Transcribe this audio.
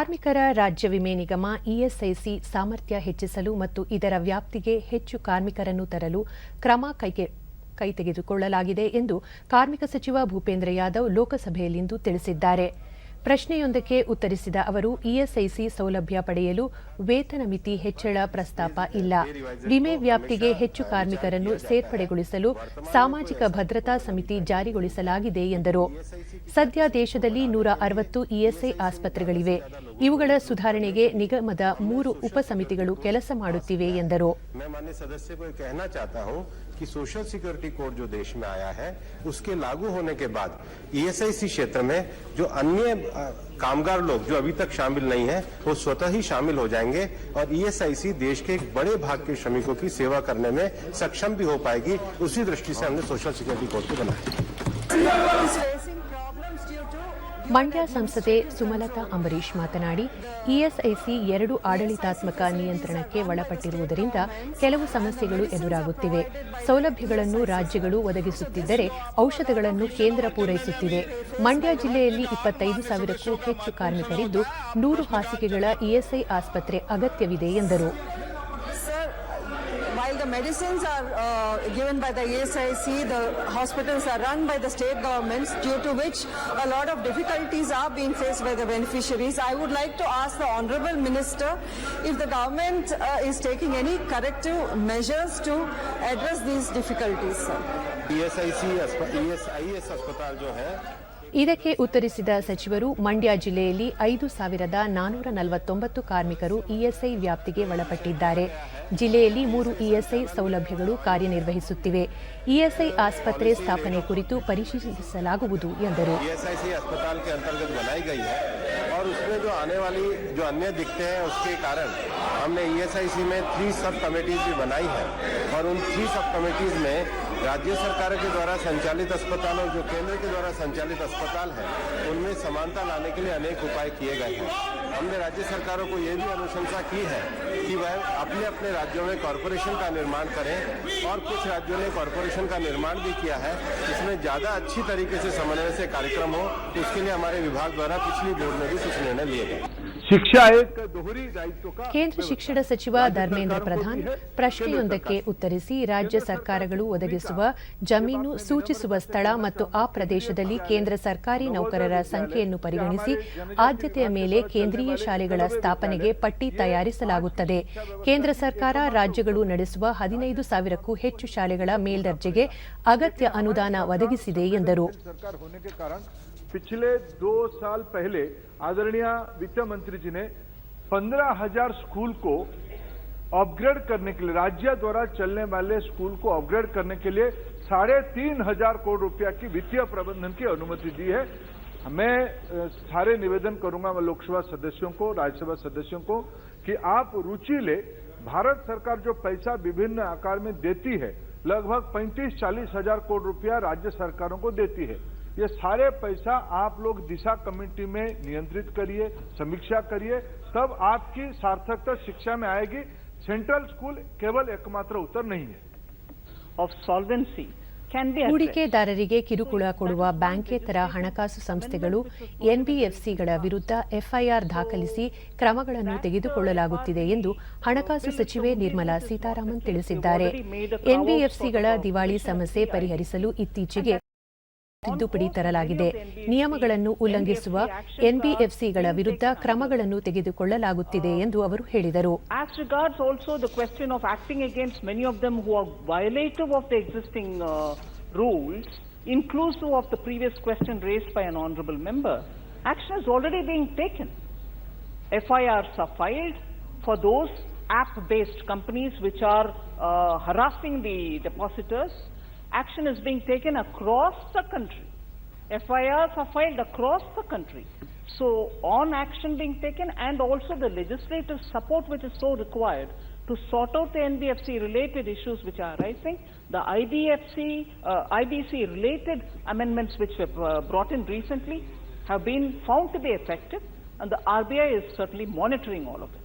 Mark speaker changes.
Speaker 1: ಕಾರ್ಮಿಕರ ರಾಜ್ಯ ವಿಮೆ ನಿಗಮ ಇಎಸ್ಐಸಿ ಸಾಮರ್ಥ್ಯ ಹೆಚ್ಚಿಸಲು ಮತ್ತು ಇದರ ವ್ಯಾಪ್ತಿಗೆ ಹೆಚ್ಚು ಕಾರ್ಮಿಕರನ್ನು ತರಲು ಕ್ರಮ ಕೈಗೆತ್ತಿಕೊಳ್ಳಲಾಗಿದೆ ಎಂದು ಕಾರ್ಮಿಕ ಸಚಿವ ಭೂಪೇಂದ್ರ ಯಾದವ್ ಲೋಕಸಭೆಯಲ್ಲಿಂದು ತಿಳಿಸಿದ್ದಾರೆ. ಪ್ರಶ್ನೆಯೊಂದಕ್ಕೆ ಉತ್ತರಿಸಿದ ಅವರು, ಇಎಸ್ಐಸಿ ಸೌಲಭ್ಯ ಪಡೆಯಲು ವೇತನ ಮಿತಿ ಹೆಚ್ಚಳ ಪ್ರಸ್ತಾಪ ಇಲ್ಲ. ವಿಮೆ ವ್ಯಾಪ್ತಿಗೆ ಹೆಚ್ಚು ಕಾರ್ಮಿಕರನ್ನು ಸೇರ್ಪಡೆಗೊಳಿಸಲು ಸಾಮಾಜಿಕ ಭದ್ರತಾ ಸಮಿತಿ ಜಾರಿಗೊಳಿಸಲಾಗಿದೆ ಎಂದರು. ಸದ್ಯ ದೇಶದಲ್ಲಿ 160 ಇಎಸ್ಐ ಆಸ್ಪತ್ರೆಗಳಿವೆ. ಇವುಗಳ ಸುಧಾರಣೆಗೆ ನಿಗಮದ 3 ಉಪಸಮಿತಿಗಳು ಕೆಲಸ ಮಾಡುತ್ತಿವೆ ಎಂದರು.
Speaker 2: कि सोशल सिक्योरिटी कोड जो देश में आया है उसके लागू होने के बाद ईएसआईसी क्षेत्र में जो अन्य कामगार लोग जो अभी तक शामिल नहीं है वो स्वतः ही शामिल हो जाएंगे और ईएसआईसी देश के एक बड़े भाग के श्रमिकों की सेवा करने में सक्षम भी हो पाएगी. उसी दृष्टि से हमने सोशल सिक्योरिटी कोड को बनाया.
Speaker 1: ಮಂಡ್ಯ ಸಂಸದೆ ಸುಮಲತಾ ಅಂಬರೀಶ್ ಮಾತನಾಡಿ, ಇಎಸ್ಐಸಿ 2 ಆಡಳಿತಾತ್ಮಕ ನಿಯಂತ್ರಣಕ್ಕೆ ಒಳಪಟ್ಟಿರುವುದರಿಂದ ಕೆಲವು ಸಮಸ್ಯೆಗಳು ಎದುರಾಗುತ್ತಿವೆ. ಸೌಲಭ್ಯಗಳನ್ನು ರಾಜ್ಯಗಳು ಒದಗಿಸುತ್ತಿದ್ದರೆ ಔಷಧಗಳನ್ನು ಕೇಂದ್ರ ಪೂರೈಸುತ್ತಿದೆ. ಮಂಡ್ಯ ಜಿಲ್ಲೆಯಲ್ಲಿ 25,000ಕ್ಕೂ ಹೆಚ್ಚು ಕಾರ್ಮಿಕರಿದ್ದು 100 ಹಾಸಿಗೆಗಳ ಇಎಸ್ಐ ಆಸ್ಪತ್ರೆ ಅಗತ್ಯವಿದೆ ಎಂದರು.
Speaker 3: While the medicines are given by the ESIC, the hospitals are run by the state governments, due to which a lot of difficulties are being faced by the beneficiaries. I would like to ask the Honourable Minister if the government is taking any corrective measures to address these difficulties.
Speaker 2: ESIS अस्पताल जो है
Speaker 1: ಇದಕ್ಕೆ ಉತ್ತರಿಸಿದ ಸಚಿವರು, ಮಂಡ್ಯ ಜಿಲ್ಲೆಯಲ್ಲಿ 5,449 ಕಾರ್ಮಿಕರು ESI ವ್ಯಾಪ್ತಿಗೆ ಒಳಪಟ್ಟಿದ್ದಾರೆ. ಜಿಲ್ಲೆಯಲ್ಲಿ 3 ಇಎಸ್ಐ ಸೌಲಭ್ಯಗಳು ಕಾರ್ಯನಿರ್ವಹಿಸುತ್ತಿವೆ. ಇಎಸ್ಐ ಆಸ್ಪತ್ರೆ ಸ್ಥಾಪನೆ ಕುರಿತು ಪರಿಶೀಲಿಸಲಾಗುವುದು ಎಂದರು.
Speaker 2: जो आने वाली जो अन्य दिक्कतें हैं उसके कारण हमने ईएसआईसी में 3 सब कमेटीज भी बनाई है और उन 3 सब कमेटीज में राज्य सरकार के द्वारा संचालित अस्पताल और जो केंद्र के द्वारा संचालित अस्पताल है उनमें समानता लाने के लिए अनेक उपाय किए गए हैं. हमने राज्य सरकारों को ये भी अनुशंसा की है कि वह अपने अपने राज्यों में कॉरपोरेशन का निर्माण करें और कुछ राज्यों ने कॉरपोरेशन का निर्माण भी किया है. इसमें ज़्यादा अच्छी तरीके से समन्वय से कार्यक्रम हो, इसके लिए हमारे विभाग द्वारा पिछली बोर्ड में भी कुछ निर्णय लिए गए.
Speaker 4: शिक्षा एक दोहरी दायित्व का
Speaker 1: ಕೇಂದ್ರ ಶಿಕ್ಷಣ ಸಚಿವ ಧರ್ಮೇಂದ್ರ ಪ್ರಧಾನ್ ಪ್ರಶ್ನೆಯೊಂದಕ್ಕೆ ಉತ್ತರಿಸಿ, ರಾಜ್ಯ ಸರ್ಕಾರಗಳು ಒದಗಿಸುವ ಜಮೀನು ಸೂಚಿಸುವ ಸ್ಥಳ ಮತ್ತು ಆ ಪ್ರದೇಶದಲ್ಲಿ ಕೇಂದ್ರ ಸರ್ಕಾರಿ ನೌಕರರ ಸಂಖ್ಯೆಯನ್ನು ಪರಿಗಣಿಸಿ ಆದ್ಯತೆಯ ಮೇಲೆ ಕೇಂದ್ರೀಯ ಶಾಲೆಗಳ ಸ್ಥಾಪನೆಗೆ ಪಟ್ಟಿ ತಯಾರಿಸಲಾಗುತ್ತದೆ. ಕೇಂದ್ರ ಸರ್ಕಾರ ರಾಜ್ಯಗಳು ನಡೆಸುವ 15,000ಕ್ಕೂ ಹೆಚ್ಚು ಶಾಲೆಗಳ ಮೇಲ್ದರ್ಜೆಗೆ ಅಗತ್ಯ ಅನುದಾನ ಒದಗಿಸಿದೆ ಎಂದರು.
Speaker 4: पिछले 2 साल पहले आदरणीय वित्त मंत्री जी ने 15,000 स्कूल को अपग्रेड करने के लिए, राज्य द्वारा चलने वाले स्कूल को अपग्रेड करने के लिए 3,500 करोड़ रुपया की वित्तीय प्रबंधन की अनुमति दी है. मैं सारे निवेदन करूंगा लोकसभा सदस्यों को, राज्यसभा सदस्यों को कि आप रुचि ले. भारत सरकार जो पैसा विभिन्न आकार में देती है, लगभग 35-40 हजार करोड़ रुपया राज्य सरकारों को देती है. ये सारे पैसा आप लोग दिशा कमेटी में नियंत्रित करिए, समीक्षा करिए, तब आपकी सार्थकता शिक्षा में आएगी. सेंट्रल स्कूल केवल एकमात्र उत्तर नहीं है.
Speaker 3: Of solvency can be
Speaker 1: ಹೂಡಿಕೆದಾರರಿಗೆ ಕಿರುಕುಳ ಕೊಡುವ ಬ್ಯಾಂಕೇತರ ಹಣಕಾಸು ಸಂಸ್ಥೆಗಳು ಎನ್ಬಿಎಫ್ಸಿಗಳ ವಿರುದ್ಧ ಎಫ್ಐಆರ್ ದಾಖಲಿಸಿ ಕ್ರಮಗಳನ್ನು ತೆಗೆದುಕೊಳ್ಳಲಾಗುತ್ತಿದೆ ಎಂದು ಹಣಕಾಸು ಸಚಿವೆ ನಿರ್ಮಲಾ ಸೀತಾರಾಮನ್ ತಿಳಿಸಿದ್ದಾರೆ. ಎನ್ಬಿಎಫ್ಸಿಗಳ ದಿವಾಳಿ ಸಮಸ್ಯೆ ಪರಿಹರಿಸಲು ಇತ್ತೀಚೆಗೆ ತಿದ್ದುಪಡಿ ತರಲಾಗಿದೆ. ನಿಯಮಗಳನ್ನು ಉಲ್ಲಂಘಿಸುವ ಎನ್ಬಿಎಫ್ಸಿಗಳ ವಿರುದ್ಧ ಕ್ರಮಗಳನ್ನು ತೆಗೆದುಕೊಳ್ಳಲಾಗುತ್ತಿದೆ ಎಂದು ಅವರು ಹೇಳಿದರು.
Speaker 5: As regards also the question of acting against many of them who are violative of the existing rules, inclusive of the previous question raised by an honourable member, action is already being taken. FIRs are filed for those app-based companies which are harassing the depositors. Action is being taken across the country. FIRs are filed across the country. So, on action being taken and also the legislative support which is so required to sort out the NBFC related issues which are arising, the IBC related amendments which were brought in recently have been found to be effective, and the RBI is certainly monitoring all of this.